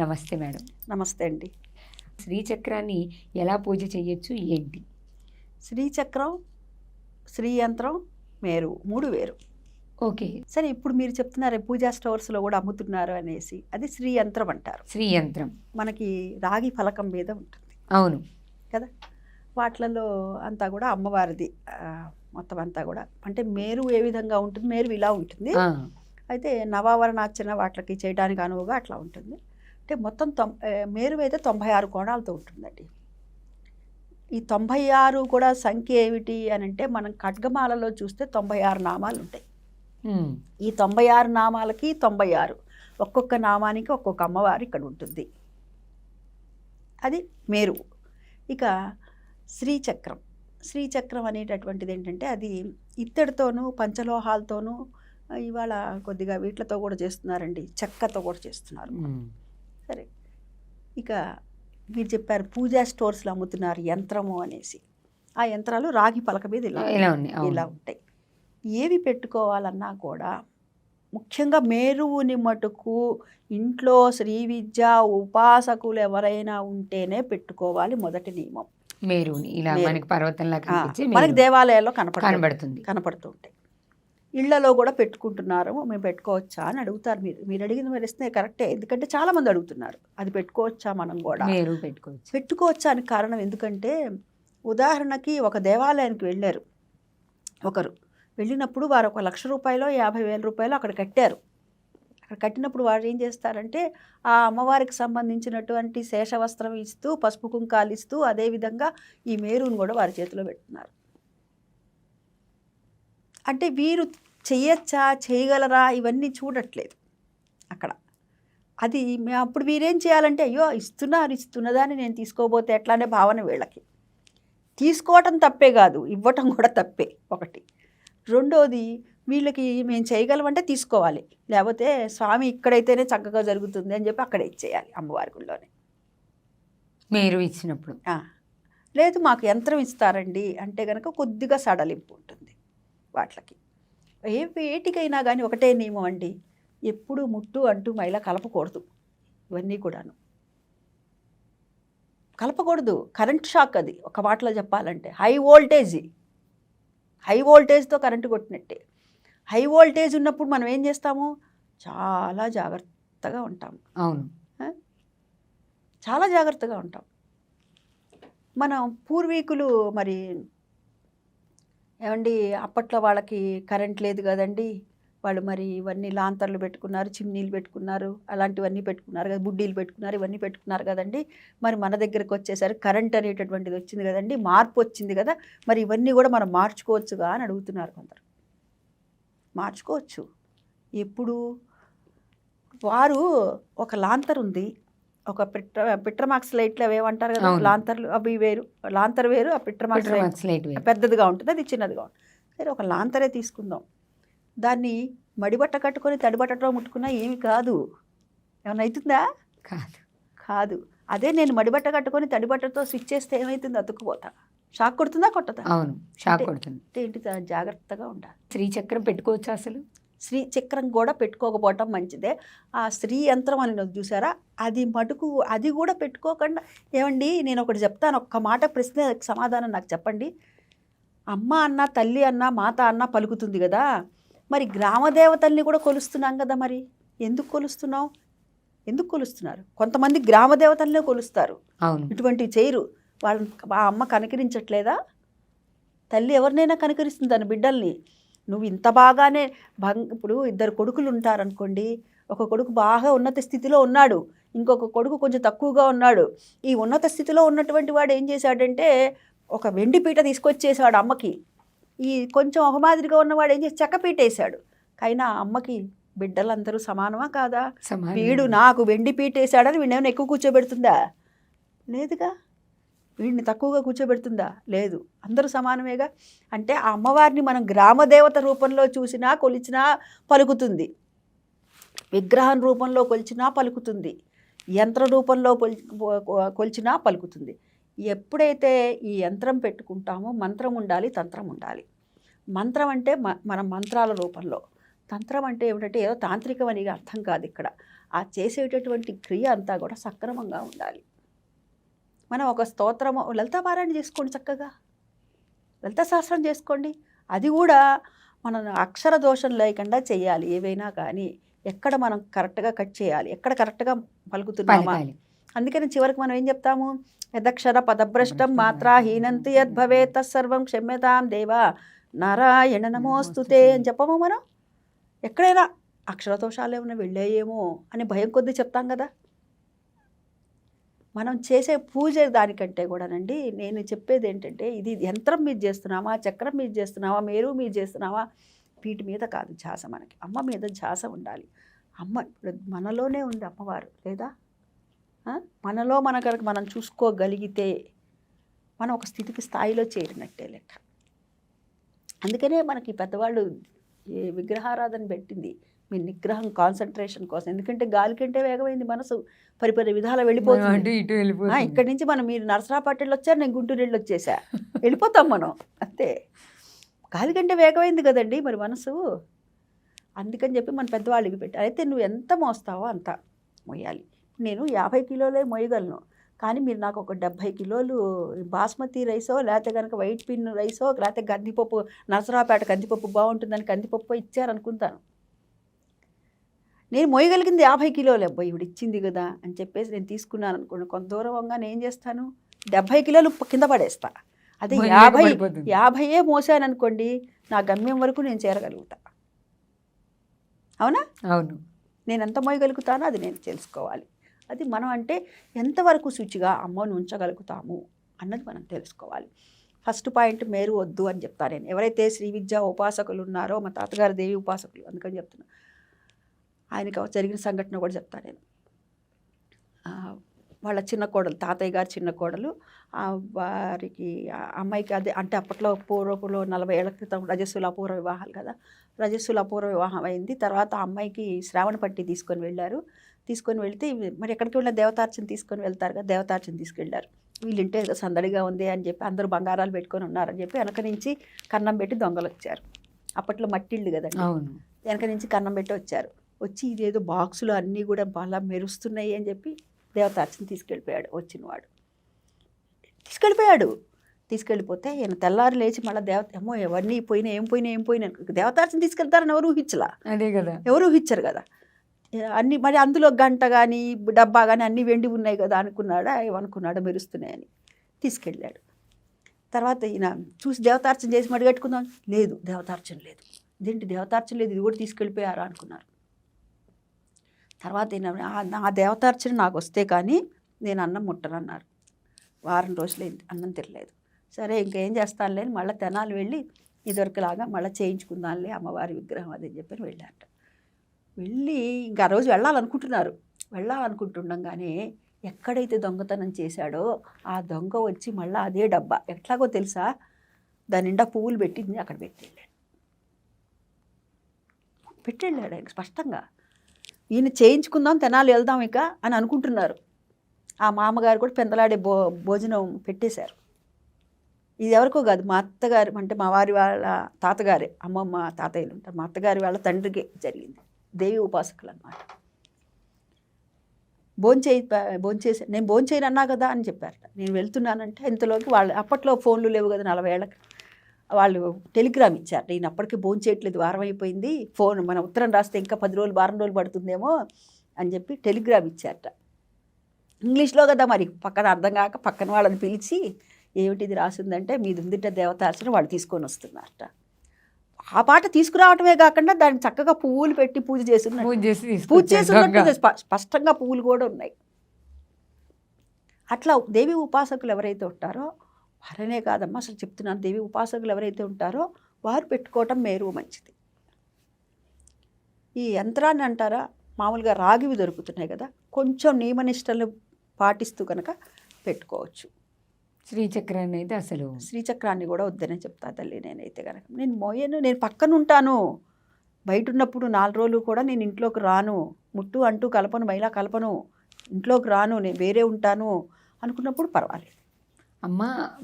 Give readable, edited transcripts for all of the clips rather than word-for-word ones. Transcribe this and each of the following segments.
నమస్తే మేడం. నమస్తే అండి. శ్రీచక్రాన్ని ఎలా పూజ చేయొచ్చు ఏంటి? శ్రీచక్రం, శ్రీయంత్రం, మేరు 3 వేరు. ఓకే. సరే, ఇప్పుడు మీరు చెప్తున్నారే పూజా స్టోర్స్‌లో కూడా అమ్ముతున్నారు అనేసి, అది శ్రీయంత్రం అంటారు. శ్రీయంత్రం. మనకి రాగి ఫలకం మీద ఉంటుంది అవును కదా. వాట్లలో అంతా కూడా అమ్మవారిది మొత్తం అంతా కూడా. అంటే మేరు ఏ విధంగా ఉంటుంది, మేరు ఇలా ఉంటుంది. అయితే నవావరణార్చన వాటికి చేయడానికి అనువుగా అట్లా ఉంటుంది. అంటే మొత్తం మేరు అయితే 96 కోణాలతో ఉంటుందండి. ఈ 96 కూడా సంఖ్య ఏమిటి అని అంటే, మనం ఖడ్గమాలలో చూస్తే 96 నామాలు ఉంటాయి. ఈ 96 నామాలకి 96 ఒక్కొక్క నామానికి ఒక్కొక్క అమ్మవారు ఇక్కడ ఉంటుంది. అది మేరు. ఇక శ్రీచక్రం. శ్రీచక్రం అనేటటువంటిది ఏంటంటే, అది ఇత్తడితోనూ పంచలోహాలతోనూ, ఇవాళ కొద్దిగా వీటితో కూడా చేస్తున్నారండి, చెక్కతో కూడా చేస్తున్నారు. సరే, ఇక మీరు చెప్పారు పూజా స్టోర్స్లో అమ్ముతున్నారు యంత్రము అనేసి. ఆ యంత్రాలు రాగి పలక మీద ఇలా ఉంటాయి. ఏవి పెట్టుకోవాలన్నా కూడా ముఖ్యంగా మేరువుని మటుకు ఇంట్లో శ్రీ విద్య ఉపాసకులు ఎవరైనా ఉంటేనే పెట్టుకోవాలి. మొదటి నియమం మేరుని. ఇలా మనకి పర్వతంలా మనకి దేవాలయాల్లో కనపడుతూ ఉంటాయి. ఇళ్లలో కూడా పెట్టుకుంటున్నారు, మేము పెట్టుకోవచ్చా అని అడుగుతారు. మీరు అడిగిన మరిస్తే కరెక్టే, ఎందుకంటే చాలామంది అడుగుతున్నారు అది పెట్టుకోవచ్చా, మనం కూడా పెట్టుకోవచ్చా అని. కారణం ఎందుకంటే, ఉదాహరణకి ఒక దేవాలయానికి వెళ్ళారు ఒకరు. వెళ్ళినప్పుడు వారు 1,00,000 రూపాయలు 50,000 రూపాయలు అక్కడ కట్టారు. అక్కడ కట్టినప్పుడు వారు ఏం చేస్తారంటే, ఆ అమ్మవారికి సంబంధించినటువంటి శేషవస్త్రం ఇస్తూ, పసుపు కుంకాలు ఇస్తూ, అదేవిధంగా ఈ మేరుని కూడా వారి చేతిలో పెడుతున్నారు. అంటే వీరు చెయ్యొచ్చా, చేయగలరా, ఇవన్నీ చూడట్లేదు అక్కడ. అది అప్పుడు వీరేం చేయాలంటే, అయ్యో ఇస్తున్నదాన్ని నేను తీసుకోబోతే ఎట్లానే భావన వీళ్ళకి. తీసుకోవటం తప్పే కాదు, ఇవ్వటం కూడా తప్పే ఒకటి. రెండోది, వీళ్ళకి మేము చేయగలమంటే తీసుకోవాలి, లేకపోతే స్వామి ఇక్కడైతేనే చక్కగా జరుగుతుంది అని చెప్పి అక్కడ ఇచ్చేయాలి అమ్మవారి గుళ్ళోనే. మీరు ఇచ్చినప్పుడు లేదు మాకు యంత్రం ఇస్తారండి అంటే కనుక కొద్దిగా సడలింపు ఉంటుంది వాటికి. వేటికైనా కానీ ఒకటే నియమం అండి, ఎప్పుడు ముట్టు అంటూ మైలా కలపకూడదు. ఇవన్నీ కూడాను కలపకూడదు. కరెంట్ షాక్ అది, ఒక మాటలో చెప్పాలంటే. హై వోల్టేజ్తో కరెంటు కొట్టినట్టే. హై వోల్టేజ్ ఉన్నప్పుడు మనం ఏం చేస్తాము, చాలా జాగ్రత్తగా ఉంటాము. అవును, చాలా జాగ్రత్తగా ఉంటాం. మనం పూర్వీకులు మరి ఏమండి, అప్పట్లో వాళ్ళకి కరెంట్ లేదు కదండి, వాళ్ళు మరి ఇవన్నీ లాంతర్లు పెట్టుకున్నారు, చిమ్నీలు పెట్టుకున్నారు, అలాంటివన్నీ పెట్టుకున్నారు కదా, బుడ్డీలు పెట్టుకున్నారు, ఇవన్నీ పెట్టుకున్నారు కదండి. మరి మన దగ్గరకు వచ్చేసరికి కరెంట్ అనేటటువంటిది వచ్చింది కదండి, మార్పు వచ్చింది కదా, మరి ఇవన్నీ కూడా మనం మార్చుకోవచ్చుగా అని అడుగుతున్నారు కొందరు. మార్చుకోవచ్చు. ఎప్పుడు వారు ఒక లాంతర్ ఉంది, ఒక పిట్రమాక్స్ లైట్లు అవి ఏమంటారు కదా, లాంతర్లు అవి వేరు, లాంతర్ వేరు, ఆ పిట్రమాక్స్ లైట్ పెద్దదిగా ఉంటుంది, అది చిన్నదిగా ఉంటుంది. సరే, ఒక లాంతరే తీసుకుందాం. దాన్ని మడిబట్ట కట్టుకొని తడిబట్టతో ముట్టుకున్నా ఏమి కాదు. ఏమన్నా అవుతుందా? కాదు. అదే నేను మడిబట్ట కట్టుకొని తడిబట్టతో స్విచ్ చేస్తే ఏమవుతుంది, అతుక్కుపోతా. షాక్ కొడుతుందా, కొట్టదా? అవును, షాక్ కొడుతుంది. ఏంటి, జాగ్రత్తగా ఉండాలి. శ్రీచక్రం పెట్టుకోవచ్చు అసలు? శ్రీచక్రం కూడా పెట్టుకోకపోవటం మంచిదే. ఆ శ్రీ యంత్రం అని చూసారా, అది మటుకు అది కూడా పెట్టుకోకుండా. ఏమండి, నేను ఒకటి చెప్తాను, ఒక్క మాట ప్రశ్న సమాధానం నాకు చెప్పండి. అమ్మ అన్న, తల్లి అన్న, మాత అన్న పలుకుతుంది కదా, మరి గ్రామదేవతల్ని కూడా కొలుస్తున్నాం కదా, మరి ఎందుకు కొలుస్తున్నారు? కొంతమంది గ్రామదేవతల్నే కొలుస్తారు, ఇటువంటివి చేయరు. వాళ్ళని ఆ అమ్మ కనికరించట్లేదా? తల్లి ఎవరినైనా కనికరిస్తుంది తన బిడ్డల్ని. నువ్వు ఇంత బాగానే ఇప్పుడు 2 కొడుకులు ఉంటారనుకోండి, ఒక కొడుకు బాగా ఉన్నత స్థితిలో ఉన్నాడు, ఇంకొక కొడుకు కొంచెం తక్కువగా ఉన్నాడు. ఈ ఉన్నత స్థితిలో ఉన్నటువంటి వాడు ఏం చేశాడంటే, ఒక వెండి పీట తీసుకొచ్చేసాడు అమ్మకి. ఈ కొంచెం ఒక మాదిరిగా ఉన్నవాడు ఏం చేసి చెక్కపీట వేసాడు. అయినా అమ్మకి బిడ్డలందరూ సమానమా కాదా? వీడు నాకు వెండి పీట వేసాడని వీడిని ఎక్కువ కూర్చోబెడుతుందా? లేదుగా. వీడిని తక్కువగా కూర్చోబెడుతుందా? లేదు. అందరూ సమానమేగా. అంటే ఆ అమ్మవారిని మనం గ్రామదేవత రూపంలో చూసినా, కొలిచినా పలుకుతుంది, విగ్రహం రూపంలో కొలిచినా పలుకుతుంది, యంత్ర రూపంలో కొలిచినా పలుకుతుంది. ఎప్పుడైతే ఈ యంత్రం పెట్టుకుంటామో మంత్రం ఉండాలి, తంత్రం ఉండాలి. మంత్రం అంటే మనం మంత్రాల రూపంలో, తంత్రం అంటే ఏమిటంటే ఏదో తాంత్రికం అని అర్థం కాదు ఇక్కడ. ఆ చేసేటటువంటి క్రియ అంతా కూడా సక్రమంగా ఉండాలి. మనం ఒక స్తోత్రము లలితా పారాయణ చేసుకోండి, చక్కగా లలితా సహస్రం చేసుకోండి. అది కూడా మనం అక్షర దోషం లేకుండా చేయాలి. ఏవైనా కానీ ఎక్కడ మనం కరెక్ట్గా కట్ చేయాలి, ఎక్కడ కరెక్ట్గా పలుకుతున్నామా. పలకాలి. అందుకని చివరికి మనం ఏం చెప్తాము, యదక్షర పదభ్రష్టం మాత్రా హీనంతి యద్భవే తత్సర్వం క్షమ్యతాం దేవా నారాయణ నమోస్తుతే అని చెప్పము. మనం ఎక్కడైనా అక్షరదోషాలు ఏమైనా వెళ్ళాయేమో అని భయం కొద్దీ చెప్తాం కదా. మనం చేసే పూజ దానికంటే కూడానండి, నేను చెప్పేది ఏంటంటే, ఇది యంత్రం మీద చేస్తున్నామా, చక్రం మీద చేస్తున్నావా, మేరు మీద చేస్తున్నావా, వీటి మీద కాదు ధ్యాస. మనకి అమ్మ మీద ధ్యాస ఉండాలి. అమ్మ ఇప్పుడు మనలోనే ఉంది అమ్మవారు, లేదా మనలో మన కనుక మనం చూసుకోగలిగితే మనం ఒక స్థాయిలో చేరినట్టే లెక్క. అందుకనే మనకి పెద్దవాళ్ళు విగ్రహారాధన పెట్టింది, మీ నిగ్రహం, కాన్సన్ట్రేషన్ కోసం. ఎందుకంటే గాలి కంటే వేగమైంది మనసు, పరిపరి విధాలు వెళ్ళిపోతుంది. ఇక్కడి నుంచి మనం, మీరు నరసరాపేట వచ్చారు, నేను గుంటూరు వెళ్ళి వచ్చేసా, వెళ్ళిపోతాం మనం అంతే. గాలి కంటే వేగమైంది కదండి మరి మనసు. అందుకని చెప్పి మన పెద్దవాళ్ళు ఇవి పెట్టారు. అయితే నువ్వు ఎంత మోస్తావో అంత మోయాలి. నేను 50 కిలోలే మోయగలను, కానీ మీరు నాకు ఒక 70 కిలోలు బాస్మతి రైసో, లేకపోతే కనుక వైట్ పిన్ రైసో, లేకపోతే కందిపప్పు, నరసరాపేట కందిపప్పు బాగుంటుందని కందిపప్పు ఇచ్చారనుకుంటాను. నేను మోయగలిగింది 50 కిలోలే, అబ్బాయి ఇవిడ ఇచ్చింది కదా అని చెప్పేసి నేను తీసుకున్నాను అనుకోండి. కొంత దూరంగా నేను ఏం చేస్తాను, 70 కిలోలు కింద పడేస్తా. అదే 50 మోసాను అనుకోండి, నా గమ్యం వరకు నేను చేరగలుగుతా. అవునా? అవును. నేను ఎంత మోయగలుగుతానో అది నేను తెలుసుకోవాలి. అది మనం అంటే ఎంతవరకు శుచిగా అమ్మను ఉంచగలుగుతాము అన్నది మనం తెలుసుకోవాలి. ఫస్ట్ పాయింట్ మేరు వద్దు అని చెప్తాను నేను. ఎవరైతే శ్రీ విద్యా ఉపాసకులు ఉన్నారో, మా తాతగారు దేవి ఉపాసకులు, అందుకని చెప్తున్నాను. ఆయనకు జరిగిన సంఘటన కూడా చెప్తాను నేను. వాళ్ళ చిన్న కోడలు, తాతయ్య గారు చిన్న కోడలు, వారికి అమ్మాయికి అదే అంటే అప్పట్లో పూర్వపులో 40 ఏళ్ల క్రితం రజస్సుల అపూర్వ వివాహాలు కదా, రజస్సుల అపూర్వ వివాహం అయింది. తర్వాత అమ్మాయికి శ్రావణ పట్టి తీసుకొని వెళ్ళారు. తీసుకొని వెళ్తే మరి ఎక్కడికి వెళ్ళిన దేవతార్చన తీసుకొని వెళ్తారు కదా, దేవతార్చన తీసుకెళ్ళారు. వీళ్ళింటే ఏదో సందడిగా ఉంది అని చెప్పి అందరూ బంగారాలు పెట్టుకొని ఉన్నారని చెప్పి వెనక నుంచి కన్నం పెట్టి దొంగలు వచ్చారు. అప్పట్లో మట్టిళ్ళు కదండి, వెనక నుంచి కన్నం పెట్టి వచ్చారు. వచ్చి ఇదేదో బాక్సులు అన్నీ కూడా బాగా మెరుస్తున్నాయి అని చెప్పి దేవతార్చన తీసుకెళ్ళిపోయాడు. వచ్చినవాడు తీసుకెళ్ళిపోతే ఈయన తెల్లారు లేచి మళ్ళీ ఏమో ఎవరిని పోయినా ఏం పోయినా దేవతార్చన తీసుకెళ్తారని ఎవరు ఊహించలా. అదే కదా, ఎవరు ఊహించరు కదా. అన్నీ మరి అందులో గంట కానీ డబ్బా కానీ అన్నీ వెండి ఉన్నాయి కదా అనుకున్నాడా, ఏమనుకున్నాడో మెరుస్తున్నాయని తీసుకెళ్ళాడు. తర్వాత ఈయన చూసి దేవతార్చన చేసి మడిగట్టుకుందాం, లేదు దేవతార్చన లేదు. ఇదేంటి దేవతార్చన లేదు, ఇది కూడా తీసుకెళ్ళిపోయారా అనుకున్నారు. తర్వాత నా దేవతార్చన నాకు వస్తే కానీ నేను అన్నం ముట్టనన్నారు. వారం రోజులైంది అన్నం తినలేదు. సరే ఇంకేం చేస్తానులే అని మళ్ళీ తెనాలి వెళ్ళి ఇదివరకులాగా మళ్ళీ చేయించుకుందాంలే అమ్మవారి విగ్రహం అది అని చెప్పి వెళ్ళారట. వెళ్ళి ఇంకా ఆ రోజు వెళ్ళాలనుకుంటుండగానే ఎక్కడైతే దొంగతనం చేశాడో ఆ దొంగ వచ్చి మళ్ళీ అదే డబ్బా ఎట్లాగో తెలుసా, దాని నిండా పువ్వులు పెట్టి అక్కడ పెట్టెళ్ళాడు ఆయన స్పష్టంగా. ఈయన చేయించుకుందాం, తెనాలి వెళ్దాం ఇక అని అనుకుంటున్నారు. ఆ మామగారు కూడా పెందలాడే భోజనం పెట్టేశారు. ఇది ఎవరికో కాదు, మా అత్తగారు అంటే మా వారి వాళ్ళ తాతగారే, అమ్మమ్మ తాతయ్యలు ఉంటారు, మా అత్తగారి వాళ్ళ తండ్రికి జరిగింది. దేవి ఉపాసకులు అన్నమాట. భోంచేసి నేను భోంచేయను అన్నా కదా అని చెప్పారట. నేను వెళ్తున్నానంటే ఇంతలోకి వాళ్ళు, అప్పట్లో ఫోన్లు లేవు కదా 40 ఏళ్ళకి, వాళ్ళు టెలిగ్రామ్ ఇచ్చారట. ఈయన అప్పటికి భోంచేయట్లేదు, వారం అయిపోయింది, ఫోన్ మన ఉత్తరం రాస్తే ఇంకా 10 రోజులు వారం రోజులు పడుతుందేమో అని చెప్పి టెలిగ్రామ్ ఇచ్చారట. ఇంగ్లీష్లో కదా, మరి పక్కన అర్థం కాక పక్కన వాళ్ళని పిలిచి ఏమిటిది రాసిందంటే మీది ఉందిట దేవతార్చన, వాళ్ళు తీసుకొని వస్తున్నారట. ఆ పాట తీసుకురావటమే కాకుండా దాన్ని చక్కగా పువ్వులు పెట్టి పూజ చేసి స్పష్టంగా పువ్వులు కూడా ఉన్నాయి. అట్లా దేవి ఉపాసకులు ఎవరైతే ఉంటారో వారనే కాదమ్మా, అసలు చెప్తున్నాను, దేవి ఉపాసకులు ఎవరైతే ఉంటారో వారు పెట్టుకోవటం మేరు మంచిది. ఈ యంత్రాన్ని అంటారా, మామూలుగా రాగివి దొరుకుతున్నాయి కదా, కొంచెం నియమనిష్టలు పాటిస్తూ కనుక పెట్టుకోవచ్చు. శ్రీచక్రాన్ని అయితే అసలు, శ్రీచక్రాన్ని కూడా వద్దనే చెప్తా తల్లి. నేనైతే కనుక నేను మోయను, నేను పక్కన ఉంటాను, బయట ఉన్నప్పుడు 4 రోజులు కూడా నేను ఇంట్లోకి రాను, ముట్టు అంటూ కలపను, మైలా కలపను, ఇంట్లోకి రాను, నేను వేరే ఉంటాను అనుకున్నప్పుడు పర్వాలేదు. అమ్మ,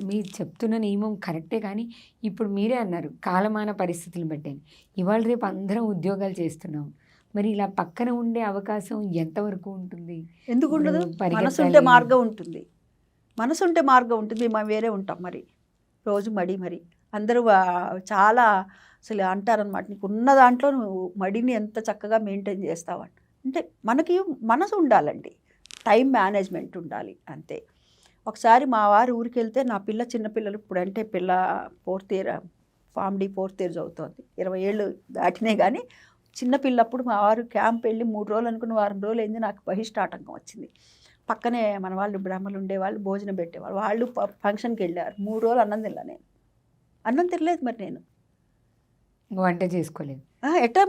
మీరు చెప్తున్న నియమం కరెక్టే, కానీ ఇప్పుడు మీరే అన్నారు కాలమాన పరిస్థితులను బట్టి. ఇవాళ రేపు అందరం ఉద్యోగాలు చేస్తున్నాం. మరి ఇలా పక్కన ఉండే అవకాశం ఎంతవరకు ఉంటుంది? ఎందుకు ఉండదు? ఇప్పుడు మనసుంటే పరిగెత్తాలి. మార్గం ఉంటుంది. మనసుంటే మార్గం ఉంటుంది. మేము వేరే ఉంటాం మరి. రోజు మరి అందరూ చాలా అసలు అంటారనమాట, నీకు ఉన్న దాంట్లో నువ్వు మడిని ఎంత చక్కగా మెయింటైన్ చేస్తావని. అంటే మనకి మనసు ఉండాలండి, టైం మేనేజ్మెంట్ ఉండాలి అంతే. ఒకసారి మా వారు ఊరికి వెళ్తే నా పిల్ల చిన్నపిల్లలు, ఇప్పుడంటే పిల్ల 4th year, form D 4th year చదువుతోంది, 20 ఏళ్ళు దాటినే. కానీ చిన్నపిల్లప్పుడు మా వారు క్యాంప్ వెళ్ళి 3 రోజులు అనుకున్న, వారం రోజులు అయింది, నాకు బహిష్టాటంకం వచ్చింది. పక్కనే మన వాళ్ళు బ్రాహ్మణులు ఉండేవాళ్ళు, భోజనం పెట్టేవాళ్ళు, వాళ్ళు ఫంక్షన్కి వెళ్ళారు. 3 రోజులు అన్నం తినలే నేను. అన్నం తినలేదు మరి నేను. వంట చేసుకోలేదు. ఎట్టా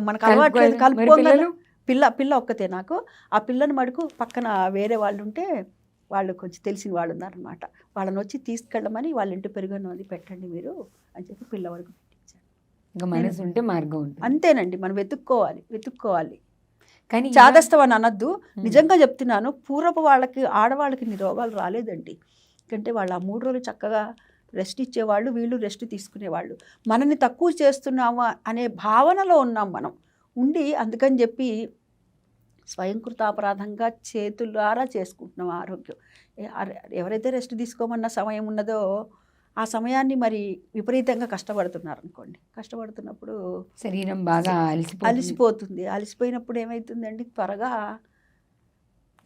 మనకు అలవాట్లేదు, మరి కలుపుకోగలను. పిల్లలు? పిల్ల ఒక్కతే నాకు. ఆ పిల్లని మటుకు పక్కన వేరే వాళ్ళు ఉంటే, వాళ్ళు కొంచెం తెలిసిన వాళ్ళు ఉన్నారనమాట, వాళ్ళని వచ్చి తీసుకెళ్ళమని, వాళ్ళ ఇంటి పెరుగన్నం అది పెట్టండి మీరు అని చెప్పి పిల్ల వరకు పెట్టించాను. ఇంకా మనసు ఉంటే మార్గం ఉంటుంది. అంతేనండి, మనం వెతుక్కోవాలి. కానీ చాదస్తం అని అనొద్దు, నిజంగా చెప్తున్నాను. పూర్వపు వాళ్ళకి, ఆడవాళ్ళకి ఇన్ని రోగాలు రాలేదండి. ఎందుకంటే వాళ్ళు ఆ 3 రోజులు చక్కగా రెస్ట్ ఇచ్చేవాళ్ళు, వీళ్ళు రెస్ట్ తీసుకునేవాళ్ళు. మనల్ని తక్కువ చేస్తున్నామా అనే భావనలో ఉన్నాం మనం ఉండి, అందుకని చెప్పి స్వయంకృతాపరాధంగా చేతులారా చేసుకుంటున్నాం ఆరోగ్యం. ఎవరైతే రెస్ట్ తీసుకోమన్న సమయం ఉన్నదో ఆ సమయాన్ని మరి విపరీతంగా కష్టపడుతున్నారు అనుకోండి. కష్టపడుతున్నప్పుడు శరీరం బాగా అలసిపోతుంది. అలసిపోయినప్పుడు ఏమవుతుందండి, త్వరగా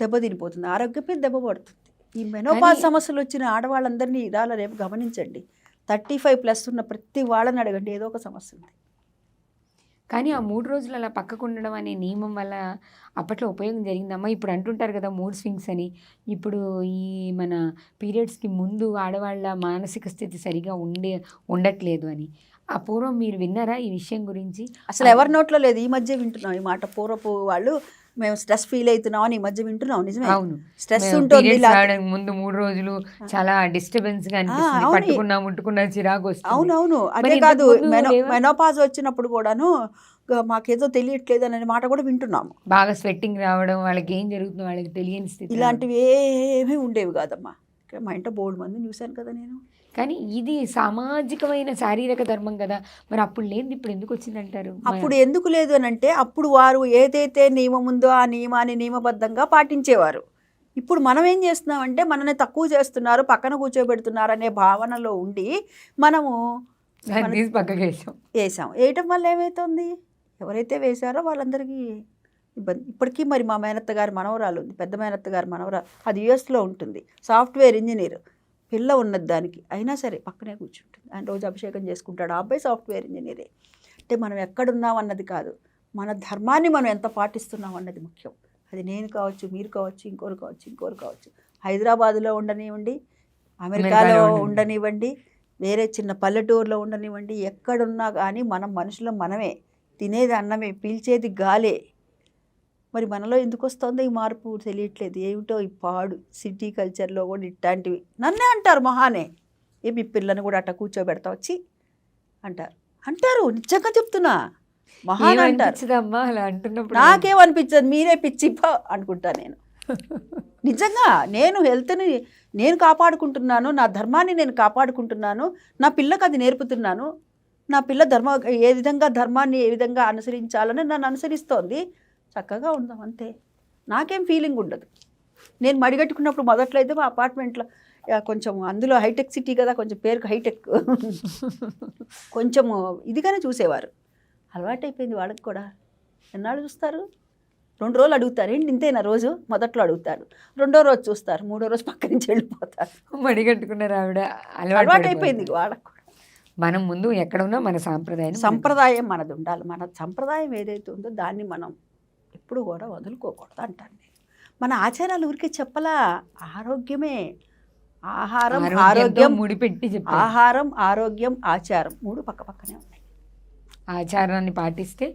దెబ్బతినిపోతుంది, ఆరోగ్యం మీద దెబ్బ పడుతుంది. ఈ మెనోపాజ్ సమస్యలు వచ్చిన ఆడవాళ్ళందరినీ ఇదాల రేపు గమనించండి. 35+ ఉన్న ప్రతి వాళ్ళని అడగండి, ఏదో ఒక సమస్య ఉంది. కానీ ఆ 3 రోజులు అలా పక్కకు ఉండడం అనే నియమం వల్ల అప్పట్లో ఉపయోగం జరిగిందమ్మా. ఇప్పుడు అంటుంటారు కదా మూడ్ స్వింగ్స్ అని. ఇప్పుడు ఈ మన పీరియడ్స్కి ముందు ఆడవాళ్ళ మానసిక స్థితి సరిగా ఉండట్లేదు అని. ఆ పూర్వం మీరు విన్నారా ఈ విషయం గురించి? అసలు ఎవరి నోట్లో లేదు, ఈ మధ్య వింటున్నాం ఈ మాట. పూర్వపు వాళ్ళు మేము స్ట్రెస్ ఫీల్ అవుతున్నాం అని ఈ మధ్య వింటున్నాం. నిజమే, అవును. స్ట్రెస్ ఉంటుంది. ముందు 3 రోజులు చాలా డిస్టర్బెన్స్ గా అనిపిస్తుంది, ముట్టుకున్నా చిరాకు వస్తుంది. అవునవును, అదే కాదు, మెనోపాజ్ వచ్చినప్పుడు కూడాను మాకేదో తెలియట్లేదు అనే మాట కూడా వింటున్నాము. బాగా స్వెట్టింగ్ రావడం, వాళ్ళకి ఏం జరుగుతుందో వాళ్ళకి తెలియని స్థితి. ఇలాంటివి ఏమీ ఉండేవి కాదమ్మా. మా ఇంట్లో బోల్డ్ మంది చూశాను కదా నేను. కానీ ఇది సామాజికమైన శారీరక ధర్మం కదా, మరి అప్పుడు లేదు, ఇప్పుడు ఎందుకు వచ్చిందంటారు? అప్పుడు ఎందుకు లేదు అని అంటే, అప్పుడు వారు ఏదైతే నియమం ఉందో ఆ నియమాన్ని నియమబద్ధంగా పాటించేవారు. ఇప్పుడు మనం ఏం చేస్తున్నామంటే, మనల్ని తక్కువ చేస్తున్నారు, పక్కన కూర్చోబెడుతున్నారు అనే భావనలో ఉండి మనము పక్కకి వేసాం. వేయటం వల్ల ఏమవుతుంది, ఎవరైతే వేశారో వాళ్ళందరికీ ఇబ్బంది. ఇప్పటికీ మరి మా మేనత్త గారి మనవరాలు ఉంది, పెద్ద మేనత్త గారి మనవరాలు, అది యుఎస్లో ఉంటుంది, సాఫ్ట్వేర్ ఇంజనీర్, పిల్ల ఉన్నది దానికి, అయినా సరే పక్కనే కూర్చుంటుంది. ఆయన రోజు అభిషేకం చేసుకుంటాడు. ఆ అబ్బాయి సాఫ్ట్వేర్ ఇంజనీరే. అంటే మనం ఎక్కడున్నాం అన్నది కాదు, మన ధర్మాన్ని మనం ఎంత పాటిస్తున్నాం అన్నది ముఖ్యం. అది నేను కావచ్చు, మీరు కావచ్చు, ఇంకోరు కావచ్చు. హైదరాబాదులో ఉండనివ్వండి, అమెరికాలో ఉండనివ్వండి, వేరే చిన్న పల్లెటూరులో ఉండనివ్వండి, ఎక్కడున్నా కానీ మనం మనుషులం మనమే. తినేది అన్నమే, పీల్చేది గాలే. మరి మనలో ఎందుకు వస్తుందో ఈ మార్పు తెలియట్లేదు. ఏమిటో ఈ పాడు సిటీ కల్చర్లో కూడా ఇట్లాంటివి. నన్నే అంటారు మహానే, మీ పిల్లని కూడా అట్లా కూర్చోబెడతా వచ్చి అంటారు. నిజంగా చెప్తున్నా, మహాన్ అంటారు. అలా అంటున్నప్పుడు నాకేమనిపించదు, మీరే పిచ్చి అనుకుంటా నేను. నిజంగా నేను హెల్త్ని నేను కాపాడుకుంటున్నాను, నా ధర్మాన్ని నేను కాపాడుకుంటున్నాను, నా పిల్లకి అది నేర్పుతున్నాను. నా పిల్ల ధర్మాన్ని ఏ విధంగా అనుసరించాలని నన్ను అనుసరిస్తోంది. చక్కగా ఉందాం అంతే, నాకేం ఫీలింగ్ ఉండదు. నేను మడిగట్టుకున్నప్పుడు మొదట్లో అయితే మా అపార్ట్మెంట్లో కొంచెం, అందులో హైటెక్ సిటీ కదా, కొంచెం పేరుకు హైటెక్, కొంచెం ఇదిగానే చూసేవారు. అలవాటైపోయింది వాళ్ళకి కూడా. ఎన్నాళ్ళు చూస్తారు, 2 రోజులు అడుగుతారు, ఏంటి ఇంతేనా రోజు, మొదట్లో అడుగుతారు, 2వ రోజు చూస్తారు, 3వ రోజు పక్క నుంచి వెళ్ళిపోతారు. మడిగట్టుకున్నారు ఆవిడ, అలవాటైపోయింది వాళ్ళకు కూడా. మనం ముందు ఎక్కడున్నా మన సంప్రదాయం మనది ఉండాలి. మన సంప్రదాయం ఏదైతే ఉందో దాన్ని మనం ఎప్పుడు కూడా వదులుకోకూడదు అంటాను నేను. మన ఆచారాలు ఊరికే చెప్పలా, ఆరోగ్యమే. ఆహారం ఆరోగ్యం ముడిపెట్టి చెప్పారు. ఆహారం ఆరోగ్యం ఆచారం 3 పక్కనే ఉన్నాయి. ఆచారాన్ని పాటిస్తే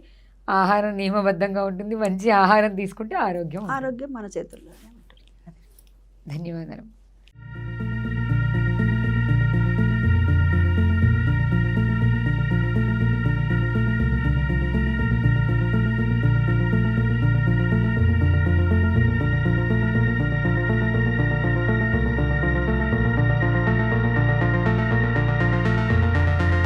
ఆహారం నియమబద్ధంగా ఉంటుంది, మంచి ఆహారం తీసుకుంటే ఆరోగ్యం మన చేతుల్లోనే ఉంటుంది. ధన్యవాదాలు.